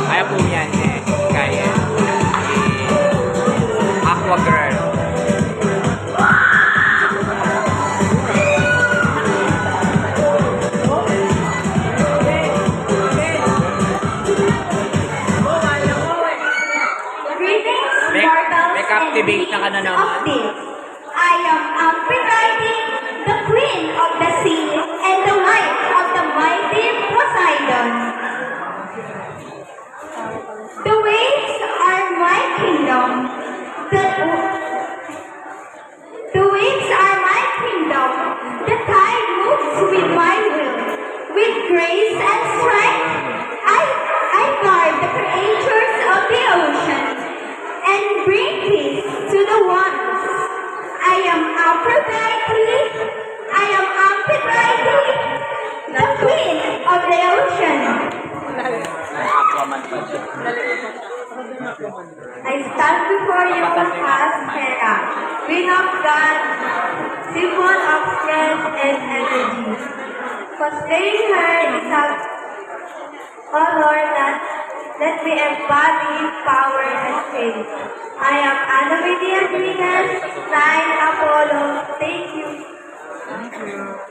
Kaya po yan eh. Kaya. Aqua Girl. May captivate na ka na naman. I am Aphrodite, the queen of the sea and the wife of the mighty Poseidon. The waves are my kingdom. The waves are my kingdom. The tide moves with my will. With grace and strength, I guard the creatures of the ocean and bring peace to the ones. I am Aphrodite. I am Aphrodite, the queen of the ocean. I stand before you as Hera, queen of God, symbol of strength and energy. Cosplaying her is a color that let me embody power and faith. I am Anomedia Venus, 9 Apollo. Thank you.